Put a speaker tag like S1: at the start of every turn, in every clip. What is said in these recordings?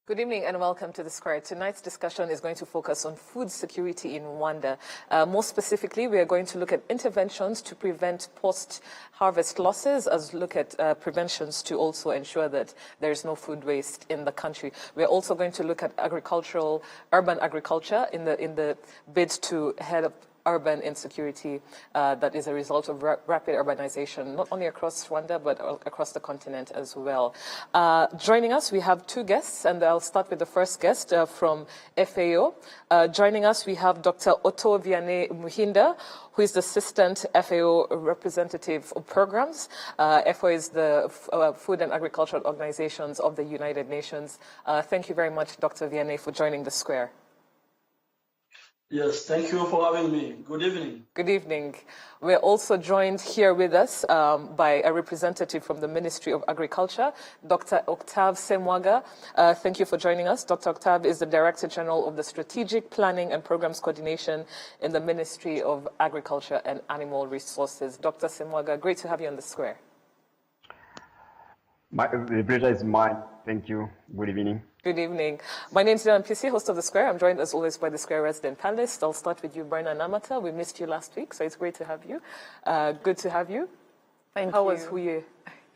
S1: Good evening and welcome to The Square. Tonight's discussion is going to focus on food security in Rwanda. More specifically, we are going to look at interventions to prevent post-harvest losses, as look at preventions to also ensure that there is no food waste in the country. We are also going to look at urban agriculture in the bid to head up urban insecurity that is a result of rapid urbanization, not only across Rwanda, but across the continent as well. Joining us, we have two guests, and I'll start with the first guest from FAO. Joining us, we have Dr. Otto Vianney Muhinda, who is the Assistant FAO Representative of Programs. FAO is the Food and Agricultural Organizations of the United Nations. Thank you very much, Dr. Vianney, for joining The Square.
S2: Yes, thank you for having me. Good evening.
S1: Good evening. We're also joined here with us by a representative from the Ministry of Agriculture, Dr. Octave Semwaga. Thank you for joining us. Dr. Octave is the Director General of the Strategic Planning and Programs Coordination in the Ministry of Agriculture and Animal Resources. Dr. Semwaga, great to have you on The Square.
S3: The pleasure is mine. Thank you. Good evening.
S1: Good evening. My name is Dylan PC, host of The Square. I'm joined as always by The Square resident panelists. I'll start with you, Brenna Namata. We missed you last week, so it's great to have you. Good to have you.
S4: Thank you.
S1: How was Huye?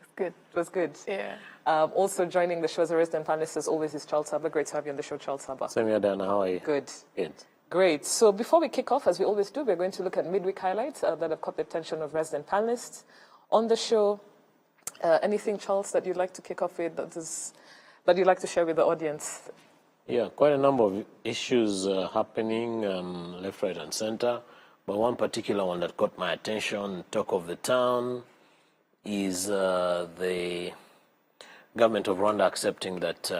S4: It's good.
S1: It was good.
S4: Yeah.
S1: Also joining the show as a resident panelist as always is Charles Saba. Great to have you on the show, Charles Saba.
S5: Same here, Dana. How are you?
S1: Good.
S5: Good.
S1: Great. So before we kick off, as we always do, we're going to look at midweek highlights that have caught the attention of resident panelists on the show. Anything, Charles, that you'd like to kick off with that you'd like to share with the audience?
S5: Yeah, quite a number of issues happening left, right, and center. But one particular one that caught my attention, talk of the town, is the government of Rwanda accepting that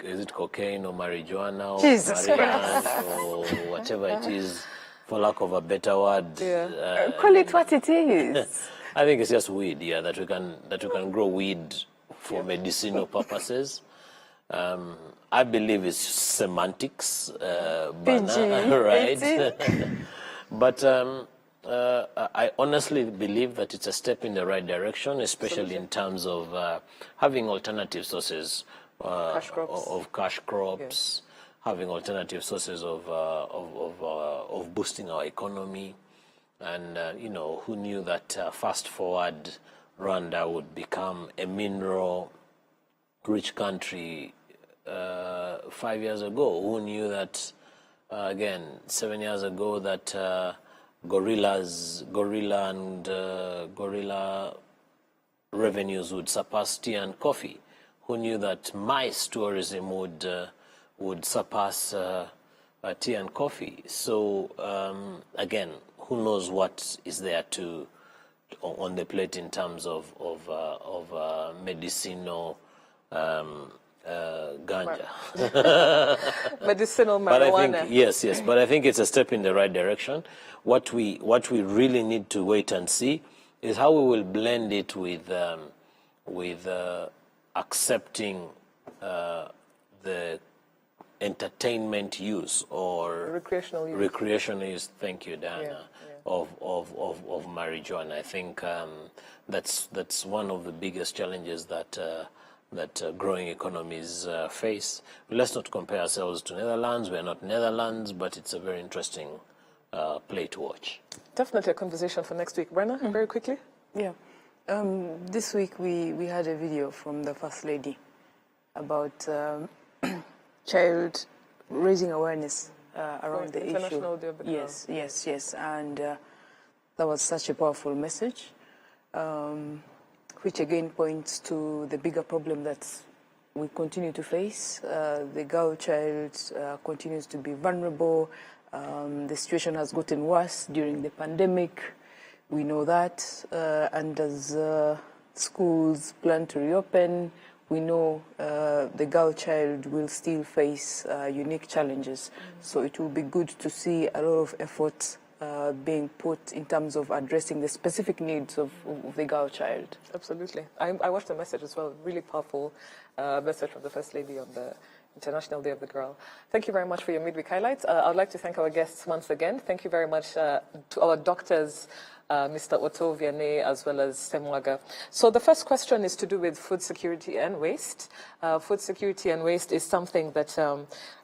S5: is it cocaine or marijuana or marijuana or whatever it is, for lack of a better word.
S4: Yeah. Call it what it is.
S5: I think it's just weed, yeah, that we can grow weed for medicinal purposes. I believe it's semantics, right? But I honestly believe that it's a step in the right direction, especially in terms of having alternative sources of cash crops, having alternative sources of boosting our economy. And, you know, who knew that fast forward Rwanda would become a mineral-rich country 5 years ago? Who knew that, again, 7 years ago, that gorilla revenues would surpass tea and coffee? Who knew that mice tourism would surpass tea and coffee? So, again, who knows what is there on the plate in terms of medicinal ganja.
S1: Medicinal marijuana.
S5: But I think, yes, but I think it's a step in the right direction. What we really need to wait and see is how we will blend it with accepting the entertainment use or recreational use. Thank you, Diana. Of marijuana. I think that's one of the biggest challenges that growing economies face. Let's not compare ourselves to Netherlands. We're not Netherlands, but it's a very interesting play to watch.
S1: Definitely a conversation for next week. Brenna, very quickly.
S4: Yeah. This week we had a video from the First Lady about child raising awareness around the issue. Day of the Girl. Yes. And that was such a powerful message, which again points to the bigger problem that we continue to face. The girl child continues to be vulnerable. The situation has gotten worse during the pandemic. We know that. And as schools plan to reopen, we know the girl child will still face unique challenges. So it will be good to see a lot of effort being put in terms of addressing the specific needs of the girl child.
S1: Absolutely. I watched the message as well. Really powerful message from the First Lady on the International Day of the Girl. Thank you very much for your midweek highlights. I'd like to thank our guests once again. Thank you very much to our doctors Mr. Otto Vianney, as well as Semwaga. So the first question is to do with food security and waste. Food security and waste is something that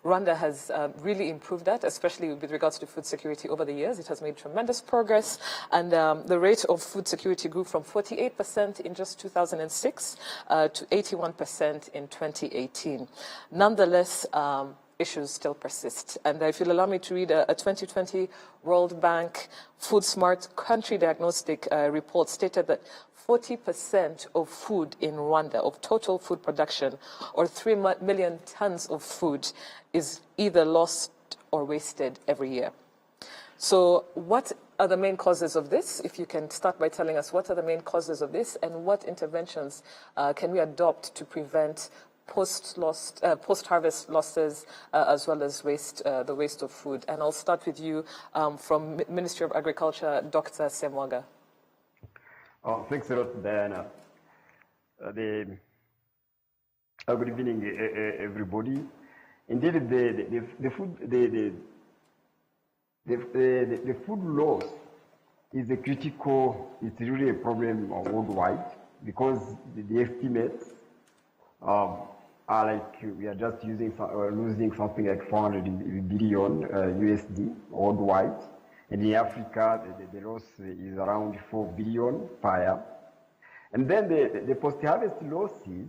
S1: Rwanda has really improved at, especially with regards to food security over the years. It has made tremendous progress, and the rate of food security grew from 48% in just 2006 to 81% in 2018. Nonetheless, issues still persist. And if you'll allow me to read a 2020 World Bank Food Smart Country Diagnostic report stated that 40% of food in Rwanda, of total food production, or 3 million tons of food, is either lost or wasted every year. So what are the main causes of this? If you can start by telling us what are the main causes of this and what interventions can we adopt to prevent post-harvest losses, as well as the waste of food. And I'll start with you from Ministry of Agriculture, Dr. Semwaga.
S3: Thanks a lot, Diana. Good evening, everybody. Indeed, the food loss is it's really a problem worldwide, because the estimates are like we are just losing something like 400 billion USD worldwide, and in Africa the loss is around 4 billion per year. And then the post-harvest losses,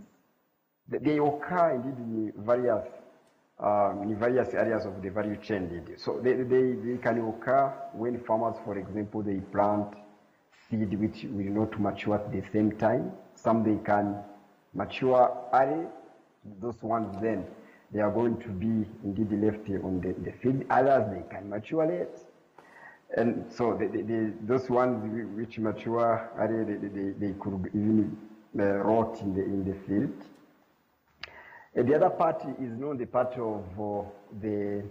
S3: they occur indeed in various areas of the value chain. Indeed. So they can occur when farmers, for example, they plant seed which will not mature at the same time. Some they can mature early. Those ones then they are going to be indeed left on the field. Others they can mature late, and so those ones which mature early, they could even rot in the field. And the other part is the part of the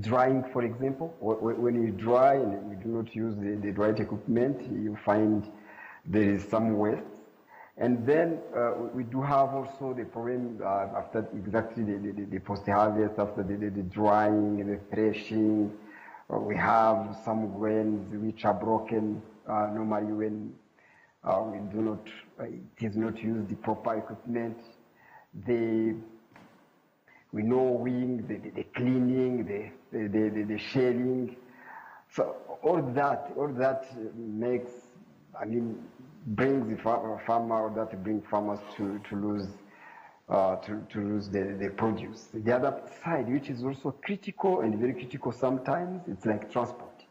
S3: drying, for example. When you dry and you do not use the drying equipment, you find there is some waste. And then we do have also the problem after exactly the post-harvest, after the drying and the threshing. We have some grains which are broken normally when it is not used the proper equipment. The winnowing, the cleaning, the shelling. So all that makes, brings the farmer, or that bring farmers to lose the produce. The other side, which is also critical and very critical sometimes, it's like transport.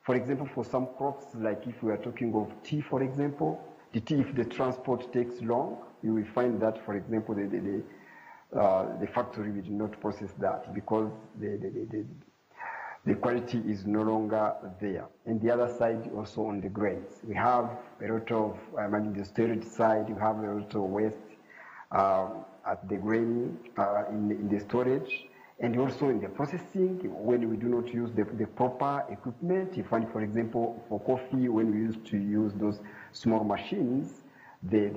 S3: For example, for some crops, like if we are talking of tea, for example, the tea, if the transport takes long, you will find that, for example, the factory will not process that because the quality is no longer there. And the other side, also on the grains, we have a lot of, the storage side, you have a lot of waste at the grain, in the storage, and also in the processing, when we do not use the proper equipment. You find, for example, for coffee, when we used to use those small machines, the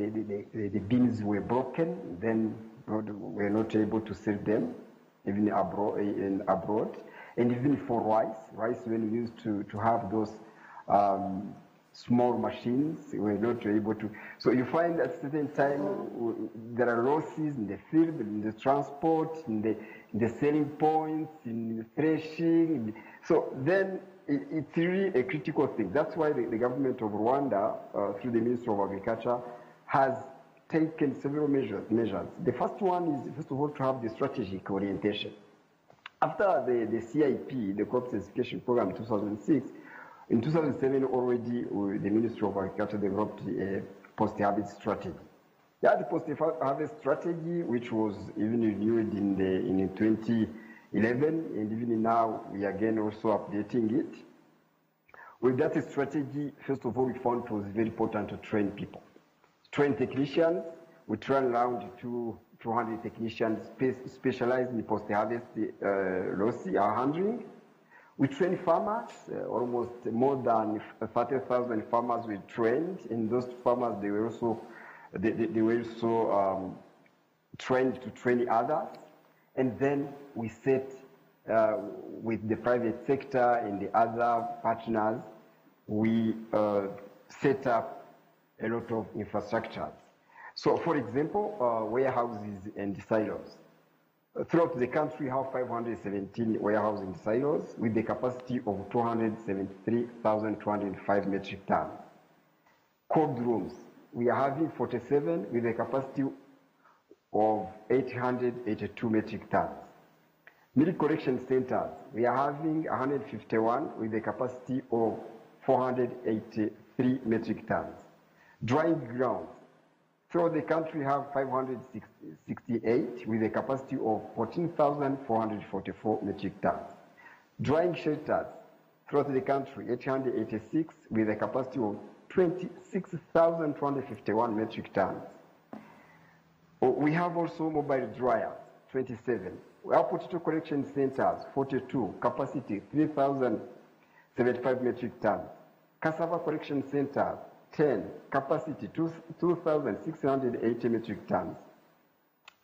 S3: beans were broken, then we were not able to sell them, even abroad. And even for rice, when we used to have those small machines, we were not able to. So you find at a certain time there are losses in the field, in the transport, in the selling points, in the threshing. So then it's really a critical thing. That's why the government of Rwanda, through the Ministry of Agriculture, has taken several measures. The first one is, first of all, to have the strategic orientation. After the CIP, the Crop Certification Program in 2006, in 2007 already the Ministry of Agriculture developed a post-harvest strategy. That post-harvest strategy, which was even renewed in 2011, and even now we again also updating it. With that strategy, first of all, we found it was very important to train people. Train technicians. We train around 200 technicians specialized in post-harvest loss handling. We train farmers, almost more than 30,000 farmers we trained. And those farmers, they were also trained to train others. And then we set with the private sector and the other partners, we set up a lot of infrastructures. So, for example, warehouses and silos. Throughout the country, we have 517 warehousing silos with the capacity of 273,205 metric tons. Cold rooms, we are having 47 with a capacity of 882 metric tons. Milk collection centers, we are having 151 with a capacity of 483 metric tons. Drying grounds, throughout the country we have 568 with a capacity of 14,444 metric tons. Drying shelters, throughout the country 886 with a capacity of 26,251 metric tons. We have also mobile dryers, 27. We have potato collection centers, 42, capacity 3,075 metric tons. Cassava collection centers, 10, capacity 2,680 metric tons.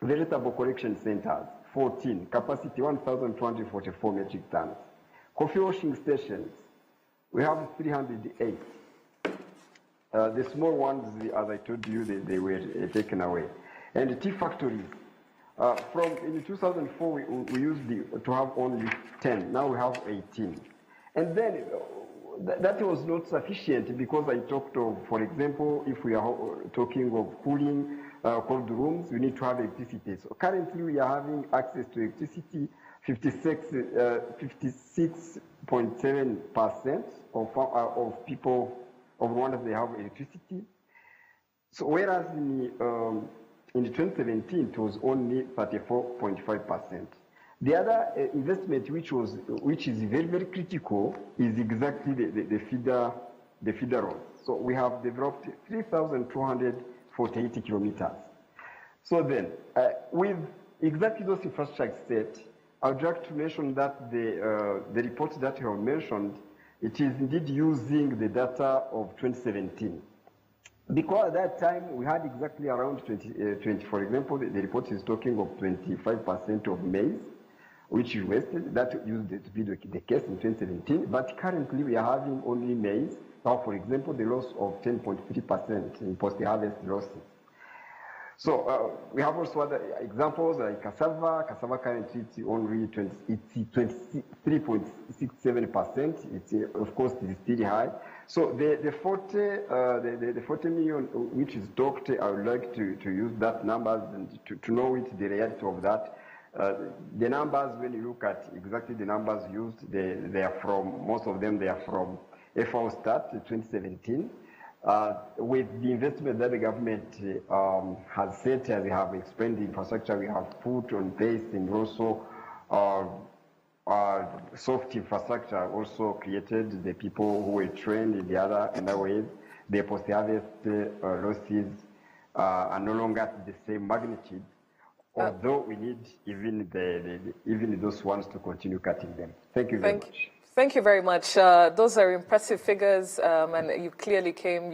S3: Vegetable collection centers, 14, capacity 1,244 metric tons. Coffee washing stations, we have 308. The small ones, as I told you, they were taken away. And tea factories, in 2004, we used to have only 10. Now we have 18. And then that was not sufficient because I talked of, for example, if we are talking of cooling cold rooms, we need to have electricity. So currently we are having access to electricity, 56.7% of people of Rwanda, they have electricity. So whereas in 2017, it was only 34.5%. The other investment which is very, very critical is exactly the feeder roads. So we have developed 3,248 kilometers. So then, with exactly those infrastructure set, I would like to mention that the report that you have mentioned, it is indeed using the data of 2017. Because at that time, we had exactly around 20, for example, the report is talking of 25% of maize, which is wasted. That used to be the case in 2017. But currently, we are having only maize. Now, for example, the loss of 10.3% in post-harvest losses. So we have also other examples like cassava. Cassava currently it's only 23.67%. It's of course it is still high. So the 40 million which is talked, I would like to use that numbers and to know it, the reality of that. The numbers, when you look at exactly the numbers used, they are from, most of them, they are from FAO Stat 2017. With the investment that the government has set, as we have explained, the infrastructure we have put on place, and also soft infrastructure also created, the people who were trained in the other ways, the post-harvest losses are no longer at the same magnitude, although we need even those ones to continue cutting them. Thank you very much.
S1: Thank you very much. Those are impressive figures, and you clearly came,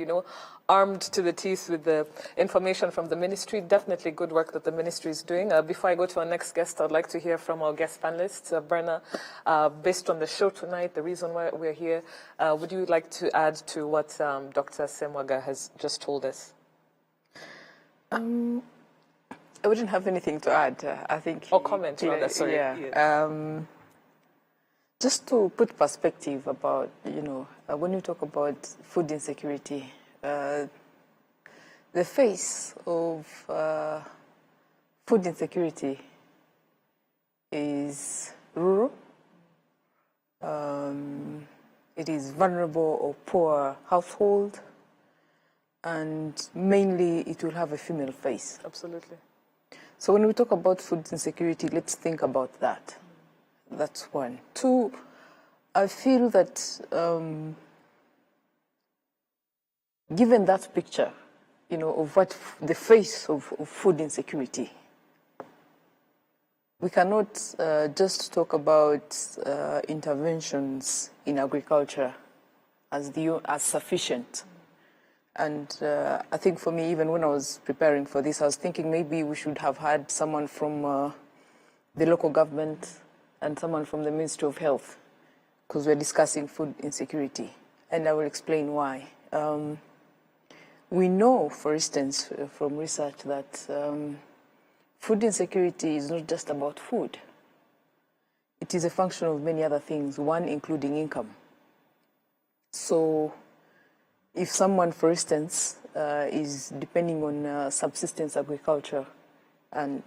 S1: armed to the teeth with the information from the ministry. Definitely good work that the ministry is doing. Before I go to our next guest, I'd like to hear from our guest panelists. Berna, based on the show tonight, the reason why we're here, would you like to add to what Dr. Semwaga has just told us?
S4: I wouldn't have anything to add. I think.
S1: Or comment, rather, sorry.
S4: Yeah. Just to put perspective about, when you talk about food insecurity, the face of food insecurity is rural. It is vulnerable or poor household, and mainly it will have a female face.
S1: Absolutely.
S4: So when we talk about food insecurity, let's think about that. That's one. Two, I feel that given that picture, of what the face of food insecurity, we cannot just talk about interventions in agriculture as sufficient. And I think for me, even when I was preparing for this, I was thinking maybe we should have had someone from the local government and someone from the Ministry of Health, because we're discussing food insecurity. and I will explain why. We know, for instance, from research that food insecurity is not just about food. It is a function of many other things, one including income. So if someone, for instance, is depending on subsistence agriculture, and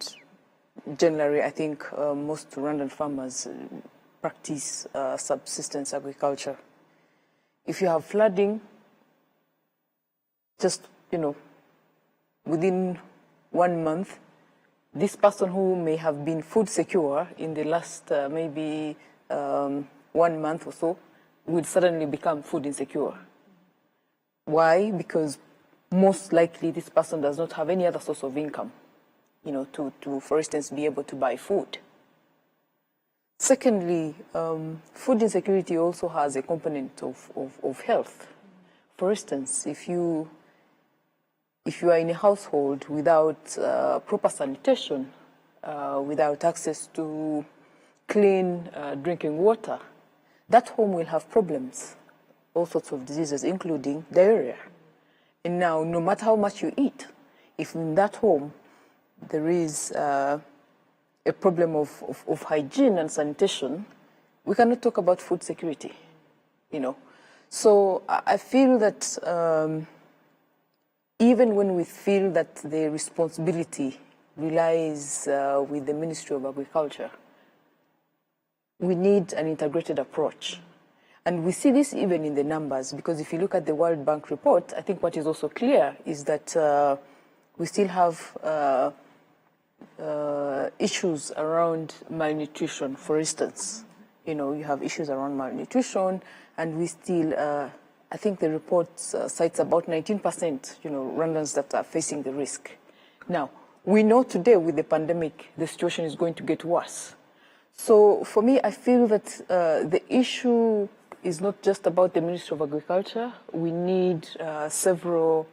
S4: generally I think most Rwandan farmers practice subsistence agriculture. If you have flooding, just, within 1 month, this person who may have been food secure in the last maybe 1 month or so would suddenly become food insecure. Why? Because most likely this person does not have any other source of income, to for instance, be able to buy food. Secondly, food insecurity also has a component of health. For instance, if you are in a household without proper sanitation, without access to clean drinking water, that home will have problems, all sorts of diseases, including diarrhea. And now, no matter how much you eat, if in that home there is a problem of hygiene and sanitation, we cannot talk about food security, So I feel that even when we feel that the responsibility relies with the Ministry of Agriculture, we need an integrated approach. And we see this even in the numbers, because if you look at the World Bank report, I think what is also clear is that we still have issues around malnutrition, for instance. You have issues around malnutrition, and we still, I think the report cites about 19%, Rwandans that are facing the risk. Now, we know today with the pandemic, the situation is going to get worse. So for me, I feel that the issue is not just about the Ministry of Agriculture. We need several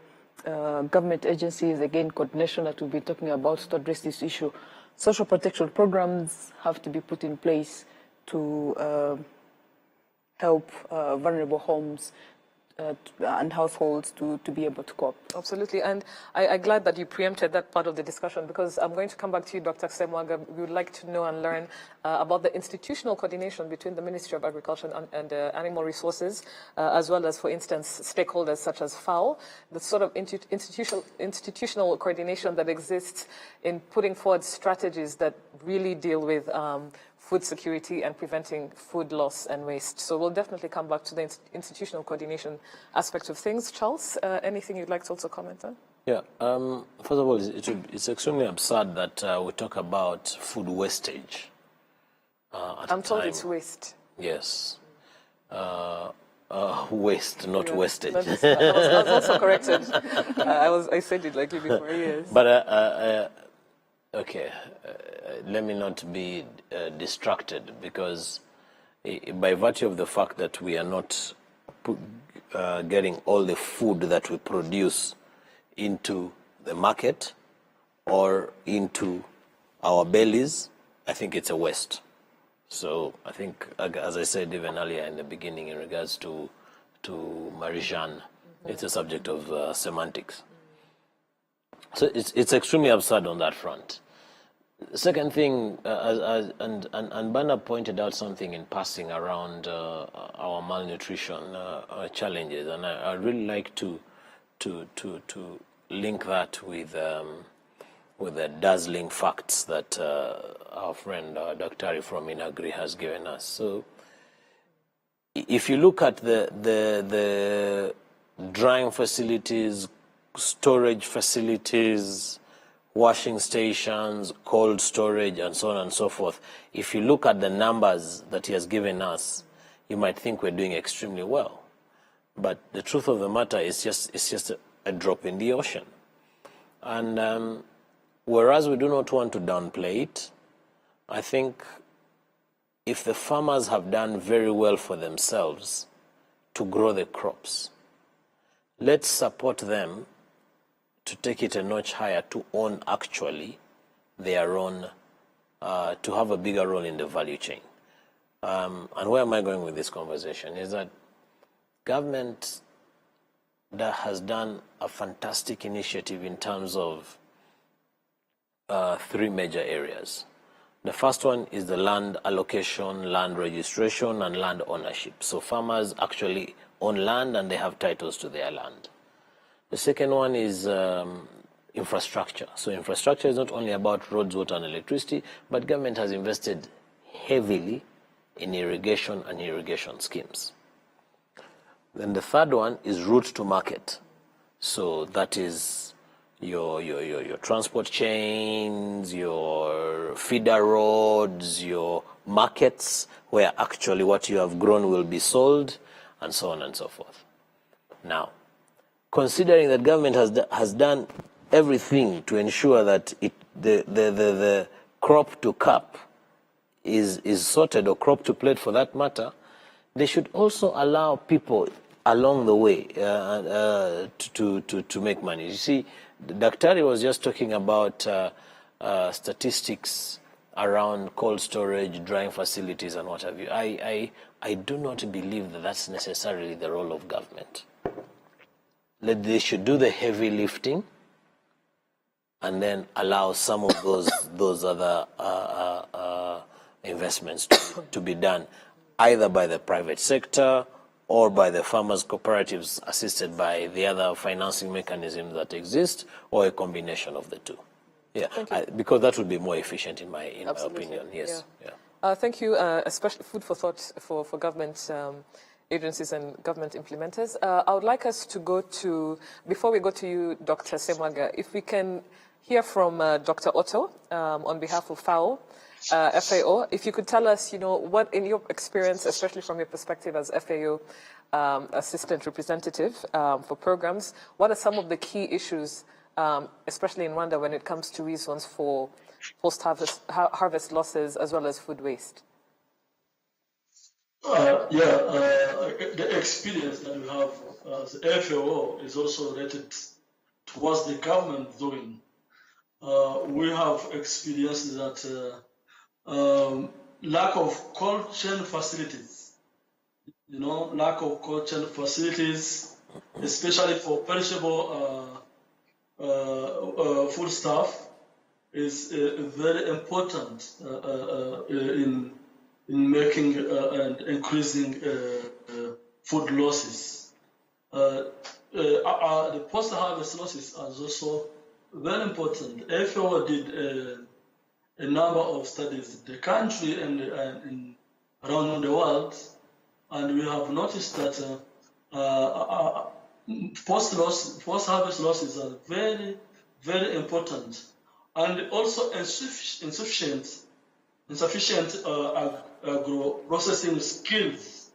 S4: government agencies, again, coordination that we've been talking about to address this issue. Social protection programs have to be put in place to help vulnerable homes and households to be able to cope.
S1: Absolutely, and I'm glad that you preempted that part of the discussion, because I'm going to come back to you, Dr. Semwaga. We would like to know and learn about the institutional coordination between the Ministry of Agriculture and Animal Resources, as well as, for instance, stakeholders such as FAO, the sort of institutional coordination that exists in putting forward strategies that really deal with food security and preventing food loss and waste. So we'll definitely come back to the institutional coordination aspect of things. Charles, anything you'd like to also comment on?
S5: Yeah, first of all, it's extremely absurd that we talk about food wastage.
S1: I'm told it's waste.
S5: Yes. Waste, not wastage.
S1: I was also corrected. I said it like you before, yes.
S5: But okay, let me not be distracted, because by virtue of the fact that we are not getting all the food that we produce into the market or into our bellies, I think it's a waste. So I think, as I said even earlier in the beginning in regards to Marie-Jeanne, it's a subject of semantics. So it's extremely absurd on that front. Second thing, and Bana pointed out something in passing around our malnutrition challenges, and I'd really like to link that with the dazzling facts that our friend Dr. Ari from Inagri has given us. So, if you look at the drying facilities, storage facilities, washing stations, cold storage, and so on and so forth, if you look at the numbers that he has given us, you might think we're doing extremely well. But the truth of the matter is it's just a drop in the ocean. And whereas we do not want to downplay it, I think if the farmers have done very well for themselves to grow the crops, let's support them to take it a notch higher, to own actually their own, to have a bigger role in the value chain. And where am I going with this conversation is that government that has done a fantastic initiative in terms of three major areas. The first one is the land allocation, land registration, and land ownership. So farmers actually own land and they have titles to their land. The second one is infrastructure. So infrastructure is not only about roads, water, and electricity, but government has invested heavily in irrigation and irrigation schemes. Then the third one is route to market. So that is your transport chains, your feeder roads, your markets where actually what you have grown will be sold, and so on and so forth. Now, considering that government has done everything to ensure that the crop to cup is sorted, or crop to plate for that matter, they should also allow people along the way to make money. You see, Daktari was just talking about statistics around cold storage, drying facilities, and what have you. I do not believe that that's necessarily the role of government. That they should do the heavy lifting and then allow some of those other investments to be done either by the private sector or by the farmers' cooperatives assisted by the other financing mechanisms that exist, or a combination of the two. Yeah, because that would be more efficient in my opinion. Yes. Yeah.
S1: Thank you, especially food for thought for government agencies and government implementers. I would like us to go to, before we go to you, Dr. Semwaga, if we can hear from Dr. Otto on behalf of FAO, if you could tell us, what in your experience, especially from your perspective as FAO assistant representative for programs, what are some of the key issues, especially in Rwanda, when it comes to reasons for post-harvest losses as well as food waste?
S2: The experience that we have as FAO is also related to what the government is doing. We have experienced that lack of cold chain facilities, especially for perishable foodstuff, is very important in making and increasing food losses. The post-harvest losses are also very important. FAO did a number of studies in the country and around the world, and we have noticed that post-harvest losses are very, very important, and also insufficient agro-processing skills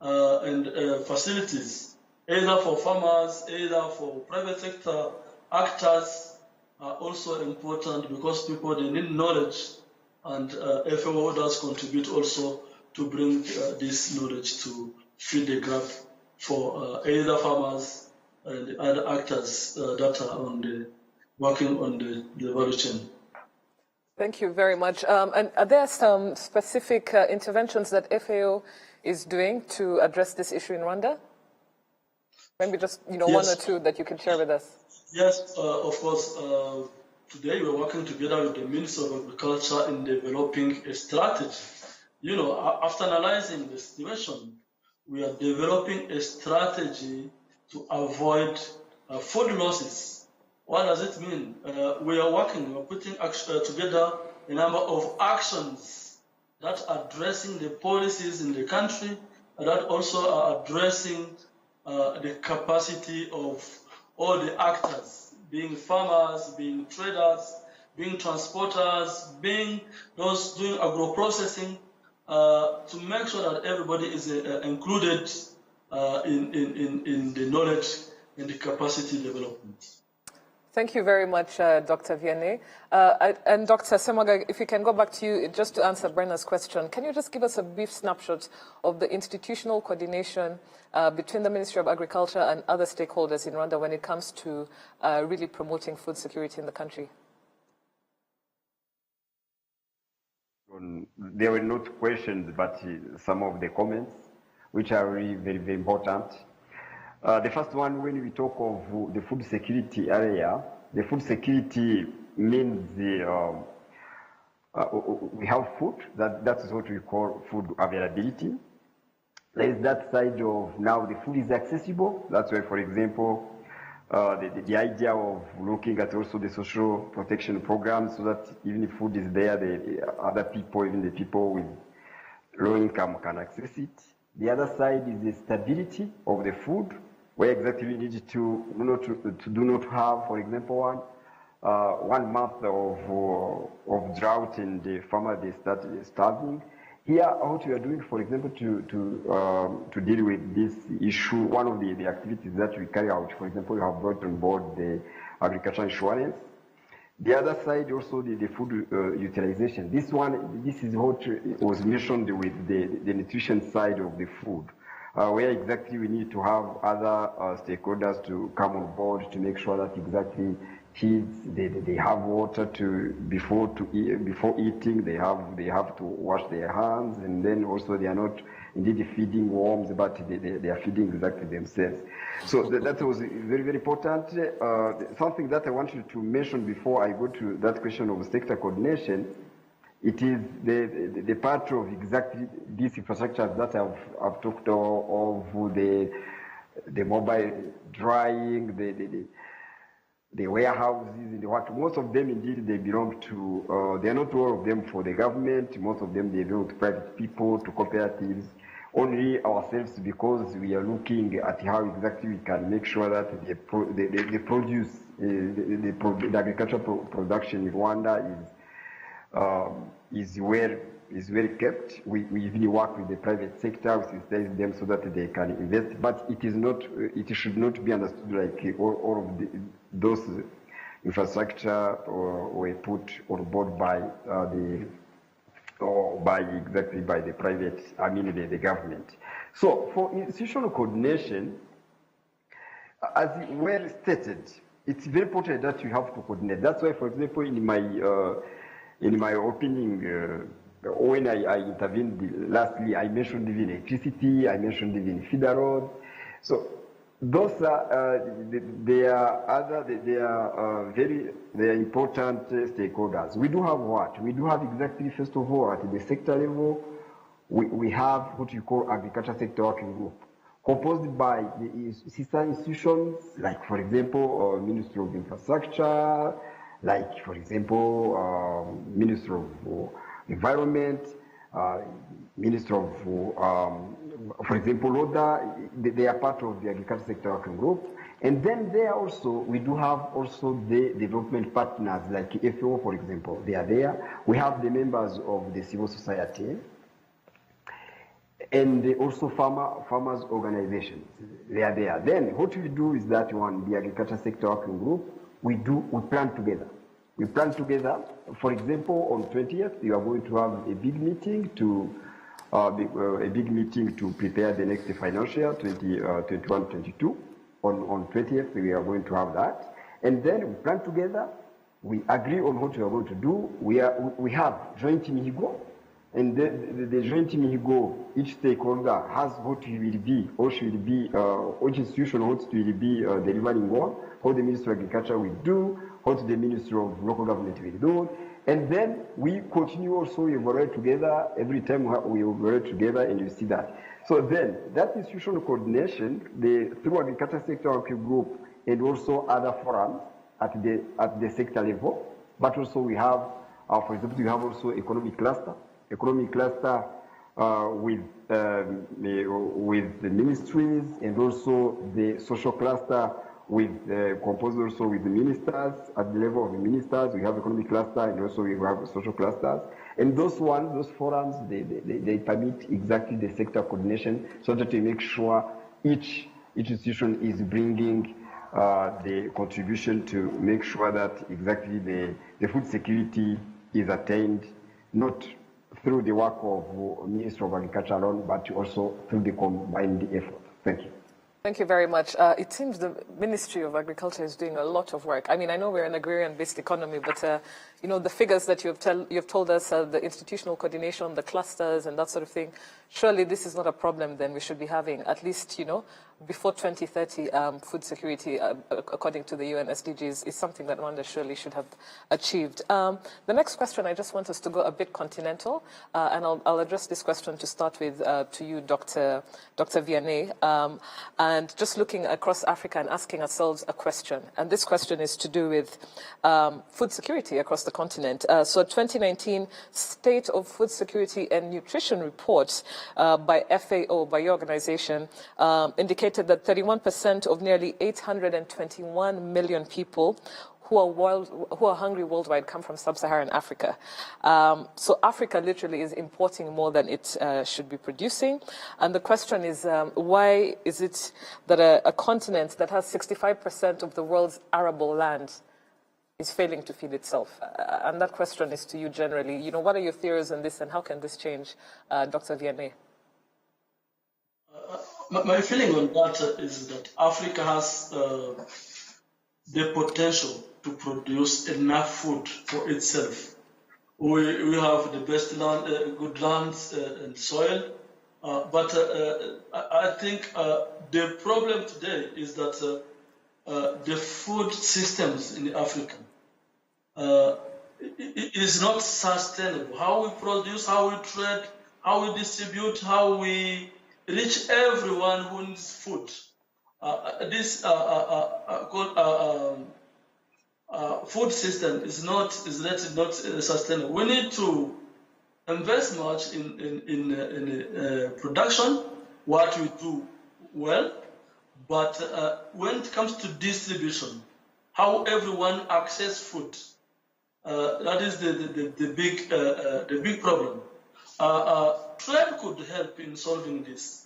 S2: and facilities, either for farmers, either for private sector actors, are also important, because people, they need knowledge, and FAO does contribute also to bring this knowledge to fill the gap for either farmers and other actors that are working on the value chain.
S1: Thank you very much. And are there some specific interventions that FAO is doing to address this issue in Rwanda? Maybe just yes. One or two that you can share with us.
S2: Yes, of course. Today we're working together with the Ministry of Agriculture in developing a strategy. After analyzing the situation, we are developing a strategy to avoid food losses. What does it mean? We're putting together a number of actions that are addressing the policies in the country, that also are addressing the capacity of all the actors, being farmers, being traders, being transporters, being those doing agro-processing, to make sure that everybody is included in the knowledge and the capacity development.
S1: Thank you very much, Dr. Vianney. And Dr. Semwaga, if we can go back to you just to answer Brenna's question, can you just give us a brief snapshot of the institutional coordination between the Ministry of Agriculture and other stakeholders in Rwanda when it comes to really promoting food security in the country?
S3: There were not questions, but some of the comments. which are really very, very important. The first one, when we talk of the food security area, the food security means we have food, that is what we call food availability. There is that side of now the food is accessible. That's why, for example, the idea of looking at also the social protection programs, so that even if food is there, the other people, even the people with low income, can access it. The other side is the stability of the food, where exactly we need to do not have, for example, 1 month of drought and the farmer they start starving. Here, what we are doing, for example, to deal with this issue, one of the activities that we carry out, for example, we have brought on board the agricultural insurance. The other side, also the food utilization. This is what was mentioned with the nutrition side of the food, where exactly we need to have other stakeholders to come on board to make sure that exactly kids they have water before eating. They have to wash their hands, and then also they are not indeed feeding worms, but they are feeding exactly themselves. So that was very, very important. Something that I wanted to mention before I go to that question of sector coordination, it is the part of exactly these infrastructures that I've talked of, the mobile drying, the warehouses, and what. Most of them indeed they belong to, they are not all of them for the government. Most of them they belong to private people, to cooperatives. Only ourselves, because we are looking at how exactly we can make sure that the produce, the agricultural production in Rwanda is well kept. We even work with the private sector, we sensitize them so that they can invest. But it is not. It should not be understood like all of those infrastructure were put on board by the private, I mean the government. So for institutional coordination, as well stated, it's very important that you have to coordinate. That's why, for example, in my opening, when I intervened lastly, I mentioned even electricity, I mentioned even feeder roads. So those are they are important stakeholders. We do have what? We do have exactly, first of all, at the sector level, we have what you call agriculture sector working group, composed by the sister institutions, like, for example, Ministry of Infrastructure, like, for example, Ministry of Environment, Ministry of, for example, Rwanda. They are part of the agriculture sector working group. And then there also, we do have also the development partners, like FAO, for example. They are there. We have the members of the civil society, and also farmers organizations. They are there. Then what we do is that the agriculture sector working group, we plan together. We plan together. For example, on 20th, we are going to have a big meeting to prepare the next financial year, 2021-22. On 20th, we are going to have that, and then we plan together. We agree on what we are going to do. We have joint mihigo, and the joint mihigo, each stakeholder has what he will be, or she will be, each institution what will be delivering on, what the Ministry of Agriculture will do, what the Ministry of Local Government will do, and then we continue also evaluate together. Every time we evaluate together, and you see that. So then, that institutional coordination, through agriculture sector working group, and also other forums at the sector level, but also we have, for example, we have also economic cluster with the ministries, and also the social cluster composed also with the ministers. At the level of the ministers, we have economic cluster, and also we have social clusters. And those forums, they permit exactly the sector coordination, so that we make sure each institution is bringing the contribution to make sure that exactly the food security is attained, not through the work of Ministry of Agriculture alone, but also through the combined effort. Thank you.
S1: Thank you very much. It seems the Ministry of Agriculture is doing a lot of work. I mean, I know we're an agrarian-based economy, but the figures that you've told us, the institutional coordination, the clusters, and that sort of thing, surely this is not a problem then. We should be having at least, before 2030, food security, according to the UN SDGs, is something that Rwanda surely should have achieved. The next question, I just want us to go a bit continental, and I'll address this question to start with to you, Dr. Vianney, and just looking across Africa and asking ourselves a question. And this question is to do with food security across the continent. So 2019 State of Food Security and Nutrition report by FAO, by your organization, indicated that 31% of nearly 821 million people who are hungry worldwide come from sub-Saharan Africa. So Africa literally is importing more than it should be producing. And the question is, why is it that a continent that has 65% of the world's arable land is failing to feed itself? And that question is to you generally. What are your theories on this and how can this change, Dr. Vianney?
S2: My feeling on that is that Africa has the potential to produce enough food for itself. We have the best land, good lands and soil, but I think the problem today is that the food systems in Africa is not sustainable. How we produce, how we trade, how we distribute, how we reach everyone who needs food. This food system is not sustainable. We need to invest much in production, what we do well, but when it comes to distribution, how everyone access food, that is the big problem. Trade could help in solving this.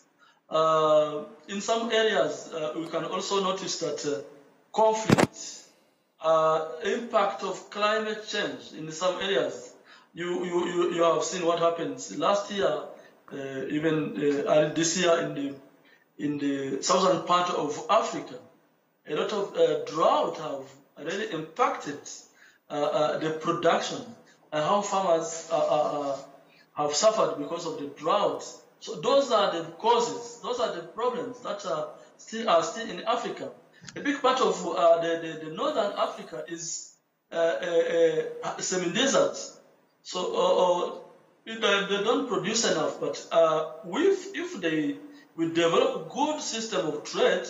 S2: In some areas, we can also notice that conflict, impact of climate change in some areas. You have seen what happens last year, even this year in the southern part of Africa. A lot of drought have really impacted the production and how farmers have suffered because of the drought. So those are the causes, those are the problems that are still in Africa. A big part of the northern Africa is semi-desert. So they don't produce enough, but if we develop good system of trade,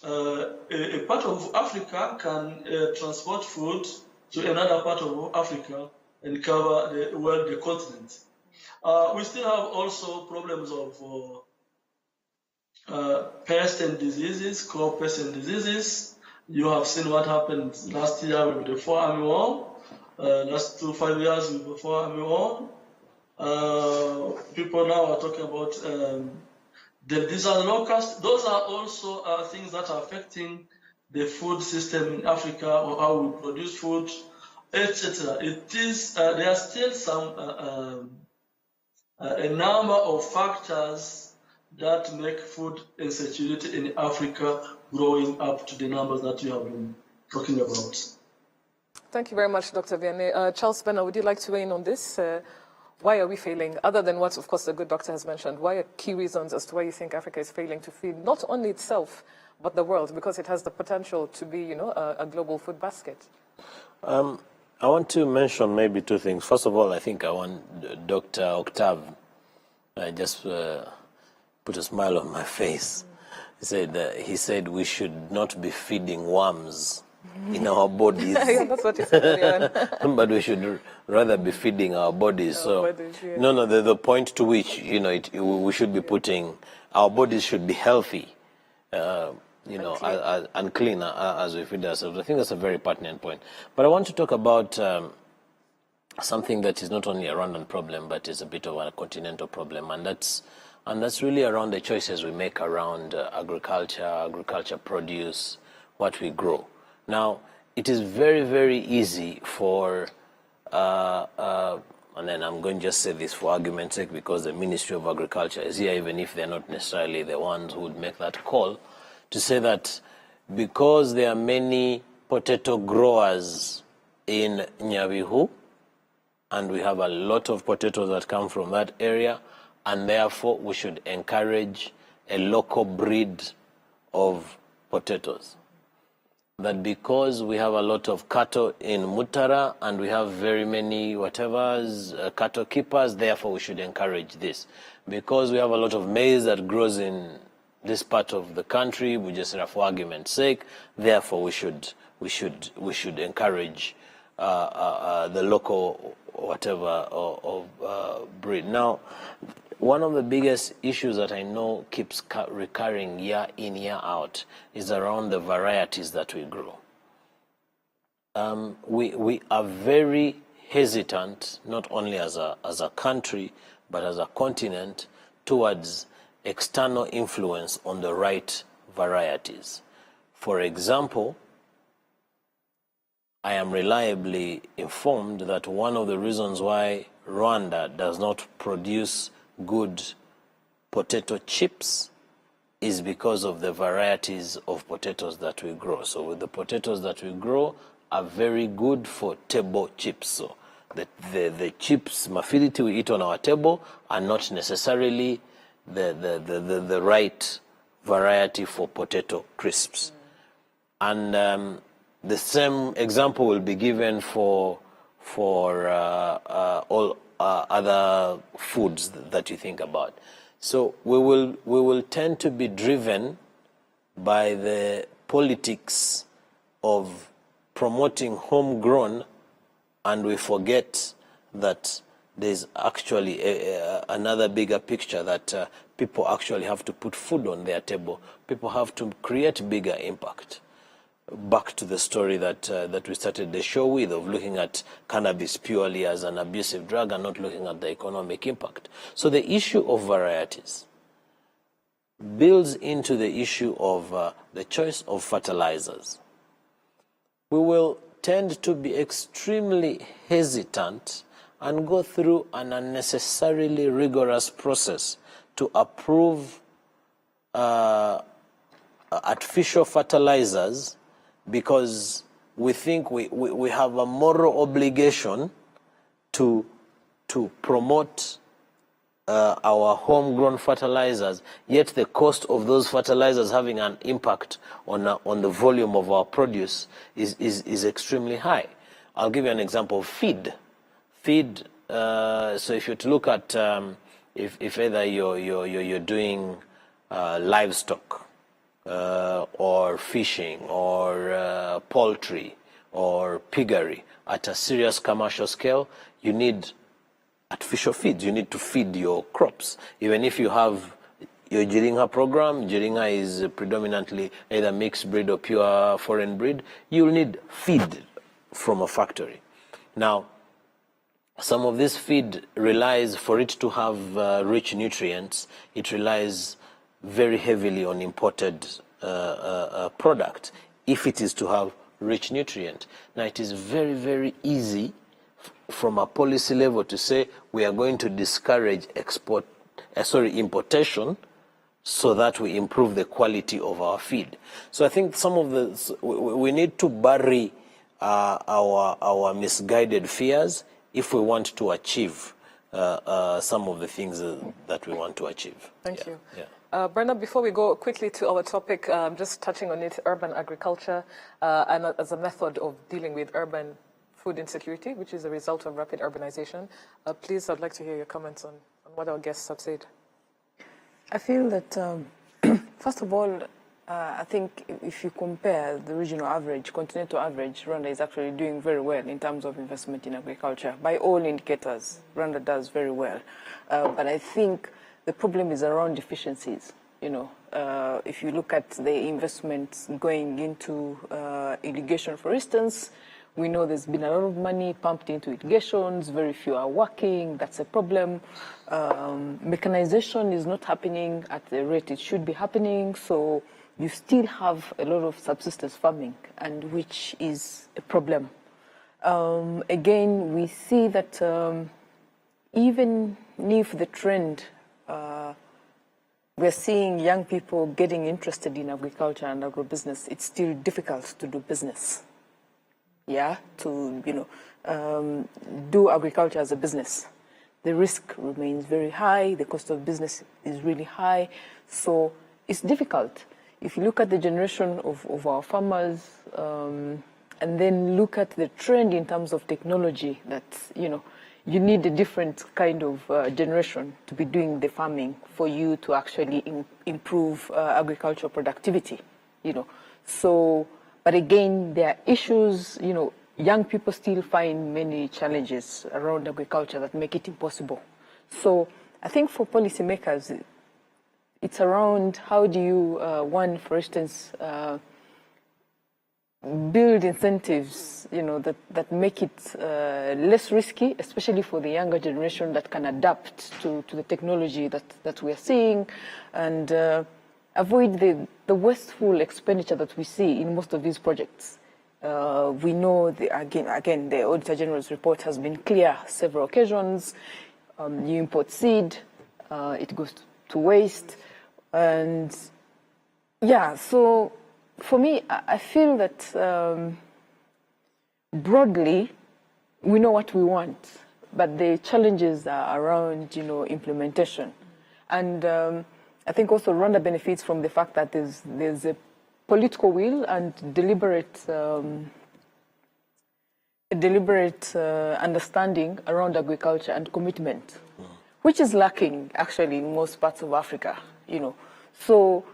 S2: a part of Africa can transport food to another part of Africa and cover the continent. We still have also problems of pests and diseases, crop pests and diseases. You have seen what happened last year with the 4-army war, last 5 years with the 4-army war. People now are talking about the desert locust. Those are also things that are affecting the food system in Africa, or how we produce food, etc. There are still some a number of factors that make food insecurity in Africa growing up to the numbers that you have been talking about.
S1: Thank you very much, Dr. Vianney. Charles Benner, would you like to weigh in on this? Why are we failing? Other than what, of course, the good doctor has mentioned, why are key reasons as to why you think Africa is failing to feed not only itself, but the world, because it has the potential to be, a global food basket?
S5: I want to mention maybe two things. First of all, I think I want Dr. Octave just put a smile on my face. He said we should not be feeding worms in our bodies.
S1: Yeah, that's what he said.
S5: But we should rather be feeding our bodies. No, the point to which we should be putting our bodies should be healthy. And clean as we feed ourselves. I think that's a very pertinent point. But I want to talk about something that is not only a Rwandan problem, but is a bit of a continental problem, and that's really around the choices we make around agriculture produce, what we grow. Now, it is very, very easy for, and then I'm going to just say this for argument's sake, because the Ministry of Agriculture is here, even if they're not necessarily the ones who would make that call, to say that because there are many potato growers in Nyabihu, and we have a lot of potatoes that come from that area, and therefore we should encourage a local breed of potatoes. That because we have a lot of cattle in Mutara and we have very many cattle keepers, therefore we should encourage this. Because we have a lot of maize that grows in this part of the country, we just for argument's sake, therefore we should encourage the local breed. Now, one of the biggest issues that I know keeps recurring year in, year out is around the varieties that we grow. We are very hesitant, not only as a country, but as a continent, towards external influence on the right varieties. For example, I am reliably informed that one of the reasons why Rwanda does not produce good potato chips is because of the varieties of potatoes that we grow. So the potatoes that we grow are very good for table chips. So the chips, mafiliti we eat on our table are not necessarily the right variety for potato crisps. And the same example will be given for all other foods that you think about. So we will tend to be driven by the politics of promoting homegrown, and we forget that there's actually another bigger picture, that people actually have to put food on their table. People have to create bigger impact. Back to the story that we started the show with, of looking at cannabis purely as an abusive drug and not looking at the economic impact. So the issue of varieties builds into the issue of the choice of fertilizers. We will tend to be extremely hesitant and go through an unnecessarily rigorous process to approve artificial fertilizers, because we think we have a moral obligation to promote our homegrown fertilizers, yet the cost of those fertilizers having an impact on the volume of our produce is extremely high. I'll give you an example of feed. Feed, so if you to look at if either you're doing livestock, or fishing, or poultry, or piggery at a serious commercial scale, you need artificial feeds. You need to feed your crops. Even if you have your Jiringa program, Jiringa is predominantly either mixed breed or pure foreign breed, you'll need feed from a factory. Now, some of this feed relies, for it to have rich nutrients, it relies very heavily on imported product if it is to have rich nutrient. Now, it is very, very easy from a policy level to say we are going to discourage importation so that we improve the quality of our feed. So I think some of we need to bury our misguided fears if we want to achieve some of the things that we want to achieve.
S1: Thank you.
S5: Yeah.
S1: Bernard, before we go quickly to our topic, just touching on it, urban agriculture and as a method of dealing with urban food insecurity, which is a result of rapid urbanization. Please, I'd like to hear your comments on what our guests have said.
S4: I feel that, first of all, I think if you compare the regional average, continental average, Rwanda is actually doing very well in terms of investment in agriculture. By all indicators, Rwanda does very well. But I think the problem is around deficiencies. You know, if you look at the investments going into irrigation, for instance, we know there's been a lot of money pumped into irrigations, very few are working, that's a problem. Mechanization is not happening at the rate it should be happening, so you still have a lot of subsistence farming, and which is a problem. Again, we see that even if the trend, we're seeing young people getting interested in agriculture and agribusiness, it's still difficult to do business. Yeah, to, you know, do agriculture as a business. the risk remains very high, the cost of business is really high, so it's difficult. If you look at the generation of our farmers, and then look at the trend in terms of technology, that, you need a different kind of generation to be doing the farming for you to actually improve agricultural productivity, So, but again, there are issues, young people still find many challenges around agriculture that make it impossible. So I think for policymakers, it's around how do you, one, for instance, build incentives, that make it less risky, especially for the younger generation that can adapt to the technology that we are seeing, and avoid the wasteful expenditure that we see in most of these projects. We know, again, the Auditor General's report has been clear several occasions. You import seed, it goes to waste. And yeah, so for me, I feel that broadly, we know what we want, but the challenges are around, implementation. And I think also Rwanda benefits from the fact that there's a political will and deliberate understanding around agriculture and commitment, which is lacking actually in most parts of Africa, So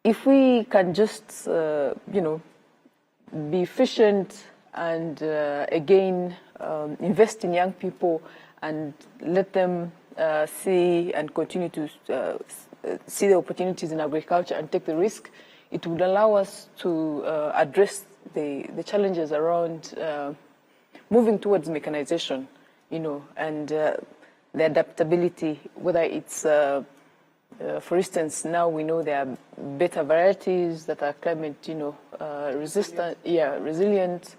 S4: if we can just, be efficient and again, invest in young people and let them see and continue to see the opportunities in agriculture and take the risk, it would allow us to address the challenges around moving towards mechanization, and the adaptability, whether it's, for instance, now we know there are better varieties that are climate, resistant, resilient,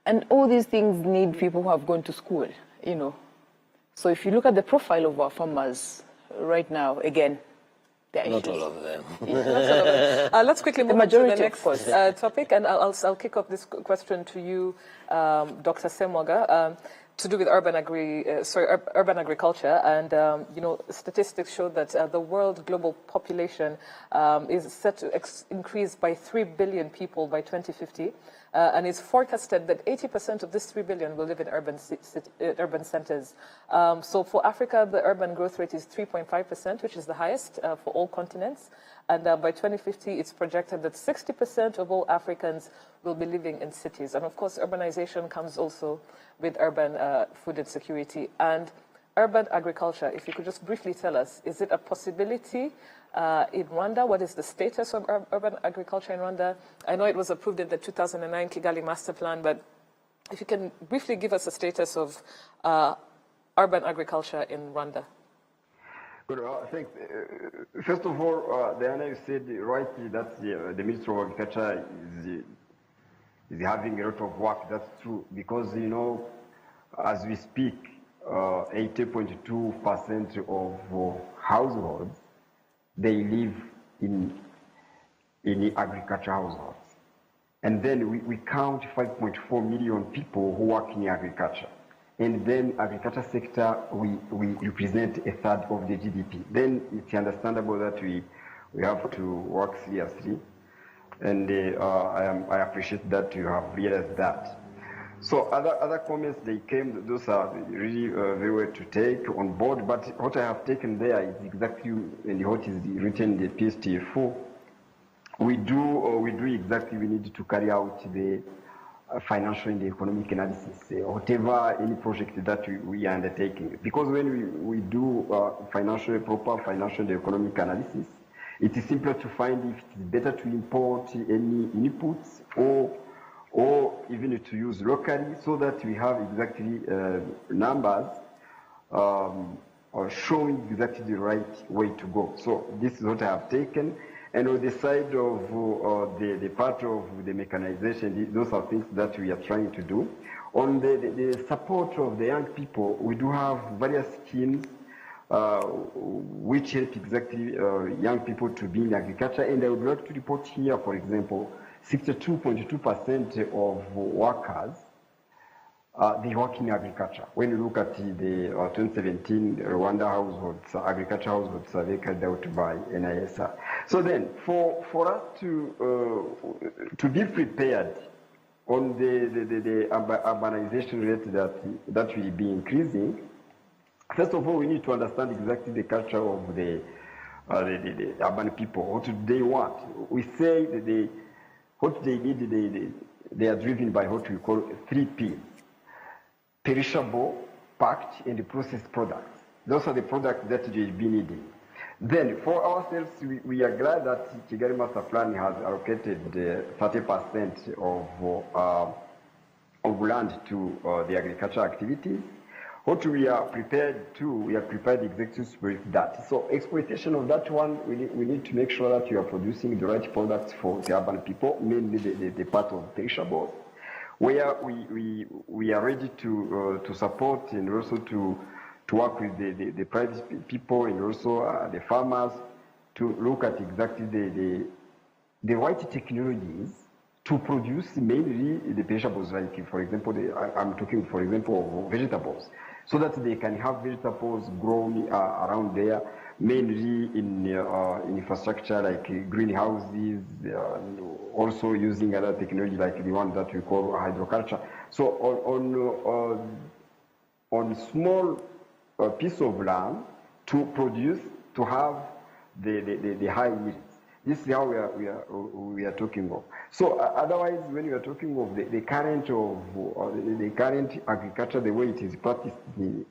S4: and all these things need people who have gone to school, So if you look at the profile of our farmers right now, again,
S5: not all of them.
S1: Let's quickly move on to the next topic, and I'll kick off this question to you, Dr. Semoga, to do with urban agriculture. And statistics show that the world global population is set to increase by 3 billion people by 2050. And it's forecasted that 80% of this 3 billion will live in urban centers. So for Africa, the urban growth rate is 3.5%, which is the highest for all continents. And by 2050, it's projected that 60% of all Africans will be living in cities. And of course, urbanization comes also with urban food insecurity. And urban agriculture, if you could just briefly tell us, is it a possibility in Rwanda? What is the status of urban agriculture in Rwanda? I know it was approved in the 2009 Kigali Master Plan, but if you can briefly give us a status of urban agriculture in Rwanda.
S3: Good. I think, first of all, Diana, you said rightly that the Ministry of Agriculture is having a lot of work. That's true, because, as we speak, 80.2% of households, they live in agriculture households. And then we count 5.4 million people who work in agriculture. And then agriculture sector, we represent a third of the GDP. Then it's understandable that we have to work seriously. And I appreciate that you have realized that. So other comments, they came, those are really very well to take on board, but what I have taken there is exactly and what is written in the PSTF4. We need to carry out the financial and the economic analysis, whatever any project that we are undertaking. Because when we do proper financial and economic analysis, it is simpler to find if it is better to import any inputs or even to use locally, so that we have exactly numbers showing exactly the right way to go. So this is what I have taken. And on the side of the part of the mechanization, those are things that we are trying to do. On the support of the young people, we do have various schemes which help exactly young people to be in agriculture. And I would like to report here, for example, 62.2% of workers they work in agriculture. When you look at the 2017 Rwanda agriculture household survey carried out by NISR. So then, for us to be prepared on the urbanization rate that will be increasing, first of all, we need to understand exactly the culture of the urban people. What do they want? We say that what they need, they are driven by what we call 3P. Perishable, packed, and processed products. Those are the products that we will be needing. Then, for ourselves, we are glad that Kigali Master Plan has allocated 30% of land to the agricultural activities. What we are prepared executives with that. So exploitation of that one, we need to make sure that we are producing the right products for the urban people, mainly the part of perishables, where we are ready to support and also to work with the private people and also the farmers to look at exactly the right technologies to produce mainly the perishables, like for example, I'm talking for example of vegetables, so that they can have vegetables grown around there, mainly in infrastructure like greenhouses, also using other technology like the one that we call hydroculture. So on small piece of land to produce, to have the high yields. This is how we are talking of. So otherwise, when you are talking of the current agriculture, the way it is practiced in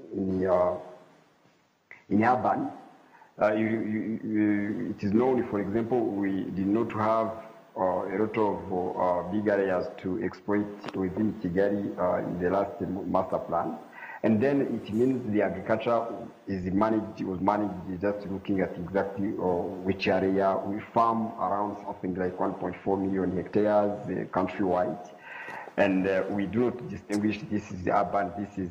S3: urban, it is known. For example, we did not have a lot of big areas to exploit within Kigali in the last master plan. And then it means the agriculture was managed just looking at exactly which area. We farm around something like 1.4 million hectares countrywide. And we do not distinguish this is urban, this is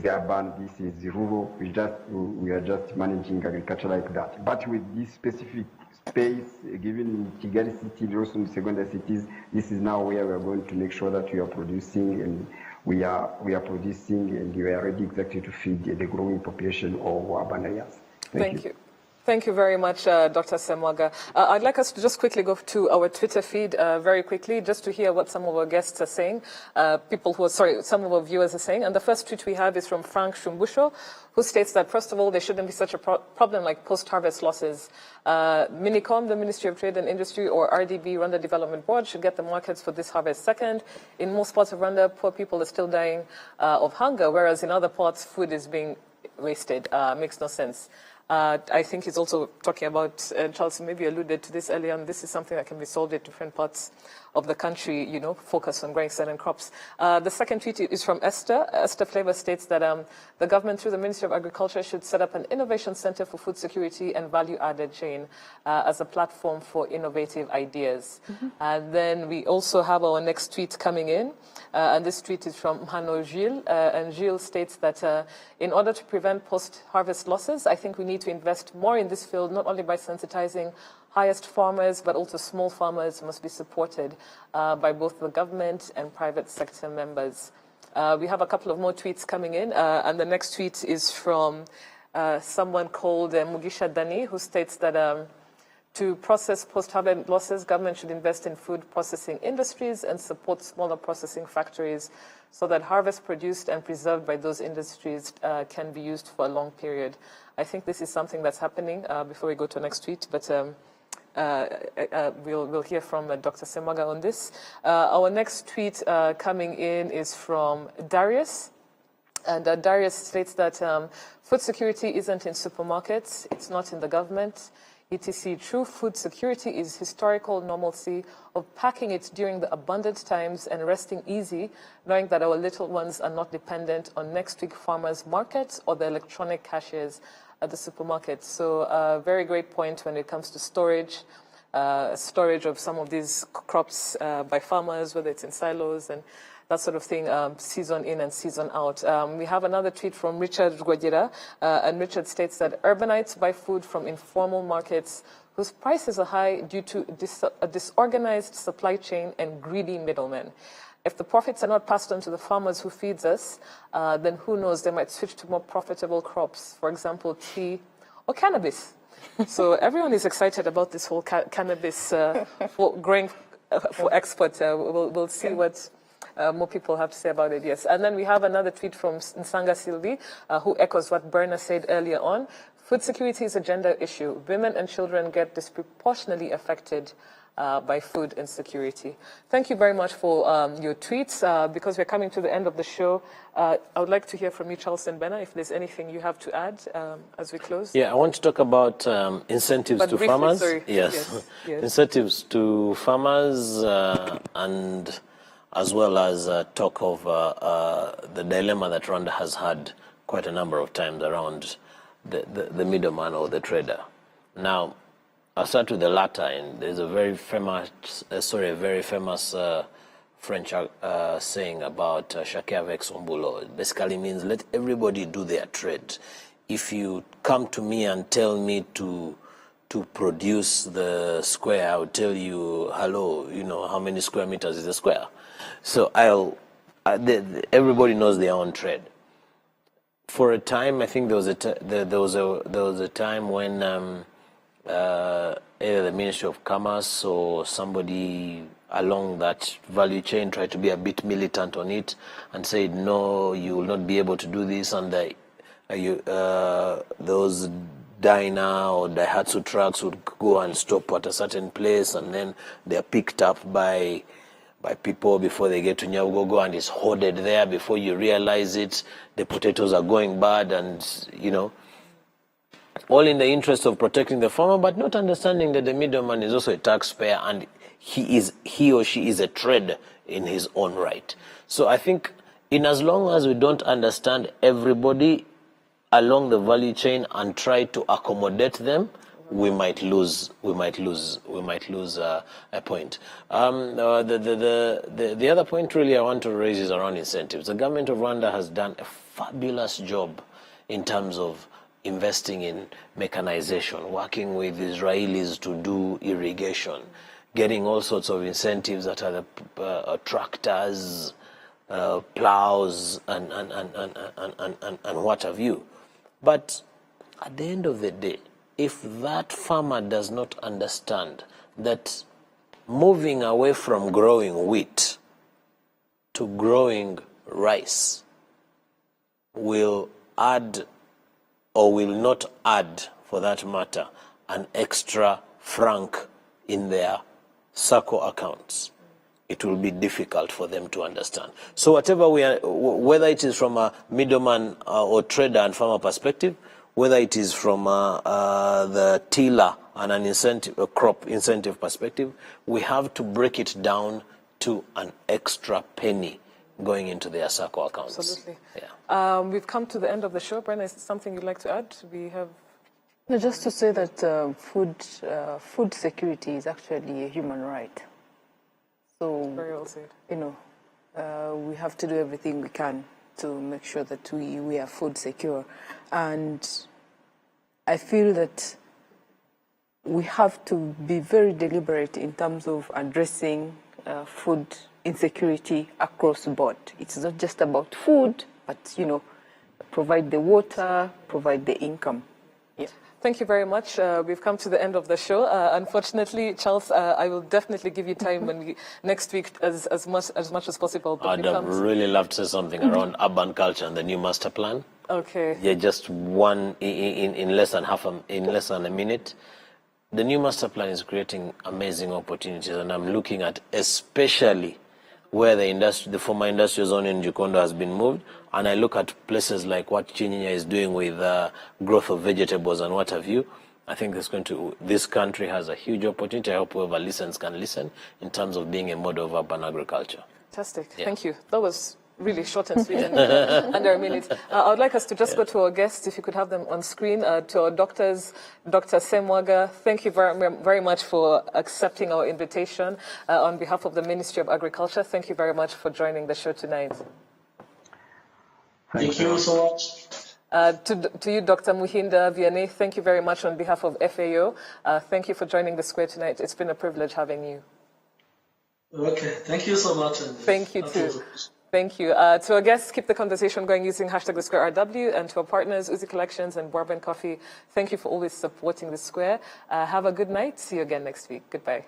S3: urban, this is rural. We are just managing agriculture like that. But with this specific space given in Kigali city and also in secondary cities, this is now where we are going to make sure that we are producing and we are producing and we are ready exactly to feed the growing population of urban areas. Thank you.
S1: Thank you very much, Dr. Semwaga. I'd like us to just quickly go to our Twitter feed very quickly, just to hear what some of our guests are saying, some of our viewers are saying. And the first tweet we have is from Frank Shumbusho, who states that, first of all, there shouldn't be such a problem like post-harvest losses. Minicom, the Ministry of Trade and Industry, or RDB, Rwanda Development Board, should get the markets for this harvest. Second, in most parts of Rwanda, poor people are still dying of hunger, whereas in other parts, food is being wasted. Makes no sense. I think he's also talking about, Charles maybe alluded to this earlier on, this is something that can be solved in different parts of the country, focus on growing certain crops. The second tweet is from Esther. Esther Flavor states that the government, through the Ministry of Agriculture, should set up an innovation center for food security and value-added chain as a platform for innovative ideas. Mm-hmm. And then we also have our next tweet coming in, and this tweet is from Mhano Gilles, and Gilles states that in order to prevent post-harvest losses, I think we need to invest more in this field, not only by sensitizing highest farmers, but also small farmers must be supported by both the government and private sector members. We have a couple of more tweets coming in, and the next tweet is from someone called Mugisha Dani, who states that to process post-harvest losses, government should invest in food processing industries and support smaller processing factories so that harvest produced and preserved by those industries can be used for a long period. I think this is something that's happening before we go to the next tweet, but we'll hear from Dr. Semwaga on this. Our next tweet coming in is from Darius. And Darius states that food security isn't in supermarkets, it's not in the government. ETC, true food security is historical normalcy of packing it during the abundant times and resting easy, knowing that our little ones are not dependent on next week farmers' markets or the electronic cashiers at the supermarket. So a very great point when it comes to storage of some of these crops by farmers, whether it's in silos and that sort of thing, season in and season out. We have another tweet from Richard Rwogera, and Richard states that urbanites buy food from informal markets whose prices are high due to a disorganized supply chain and greedy middlemen. If the profits are not passed on to the farmers who feeds us, then who knows, they might switch to more profitable crops, for example, tea or cannabis. So everyone is excited about this whole cannabis for growing for export. We'll see what more people have to say about it, yes. And then we have another tweet from Nsanga Sylvie, who echoes what Berna said earlier on. Food security is a gender issue. Women and children get disproportionately affected by food insecurity. Thank you very much for your tweets. Because we're coming to the end of the show, I would like to hear from you, Charles and Benna, if there's anything you have to add as we close.
S5: Yeah, I want to talk about incentives to
S1: briefly,
S5: farmers.
S1: Sorry.
S5: Yes.
S1: Yes.
S5: Incentives to farmers and as well as talk of the dilemma that Rwanda has had quite a number of times around the middleman or the trader. Now, I'll start with the latter, and there's a very famous, French saying about chacun avec son boulot. It basically means let everybody do their trade. If you come to me and tell me to produce the square, I'll tell you, hello, you know, how many square meters is a square? So everybody knows their own trade. For a time, I think there was a time when either the Ministry of Commerce or somebody along that value chain tried to be a bit militant on it and said, no, you will not be able to do this, and those Dyna or Daihatsu trucks would go and stop at a certain place, and then they're picked up by people before they get to Nyabugogo, and it's hoarded there. Before you realize it, the potatoes are going bad, and you know, all in the interest of protecting the farmer, but not understanding that the middleman is also a taxpayer, and he or she is a trader in his own right. So I think, in as long as we don't understand everybody along the value chain and try to accommodate them, we might lose a point. The other point really I want to raise is around incentives. The government of Rwanda has done a fabulous job in terms of investing in mechanization, working with Israelis to do irrigation, getting all sorts of incentives that are the tractors, plows, and what have you. But at the end of the day, if that farmer does not understand that moving away from growing wheat to growing rice will add, or will not add, for that matter, an extra franc in their SACCO accounts, it will be difficult for them to understand. So whatever whether it is from a middleman or trader and farmer perspective, whether it is from the tiller and a crop incentive perspective, we have to break it down to an extra penny going into their SACCO accounts.
S1: Absolutely.
S5: Yeah.
S1: We've come to the end of the show. Brenna, is there something you'd like to add? We have...
S4: No, just to say that food security is actually a human right. So,
S1: Very well said.
S4: you know, we have to do everything we can to make sure that we are food secure. And I feel that we have to be very deliberate in terms of addressing food insecurity across the board. It's not just about food, but, you know, provide the water, provide the income. Yeah.
S1: Thank you very much. We've come to the end of the show. Unfortunately, Charles, I will definitely give you time next week as much as possible. But
S5: I'd really love to say something around urban culture and the new master plan.
S1: Okay.
S5: Yeah, just one in less than a minute. The new master plan is creating amazing opportunities, and I'm looking at especially where the former industrial zone in Gikondo has been moved, and I look at places like what Chinyinya is doing with growth of vegetables and what have you. I think this country has a huge opportunity. I hope whoever listens can listen in terms of being a model of urban agriculture.
S1: Fantastic.
S5: Yeah.
S1: Thank you. That was really short and sweet and under a minute. I would like us to just go to our guests, if you could have them on screen, to our doctors. Dr. Semwaga, thank you very much for accepting our invitation on behalf of the Ministry of Agriculture. Thank you very much for joining the show tonight.
S2: Thank you so much.
S1: To you, Dr. Muhinda Vianney, thank you very much on behalf of FAO. Thank you for joining the Square tonight. It's been a privilege having you.
S2: Okay, thank you so much. And
S1: thank you too. Thank you. To our guests, keep the conversation going using hashtag the Square RW, and to our partners, Uzi Collections and Bourbon Coffee, thank you for always supporting the Square. Have a good night. See you again next week. Goodbye.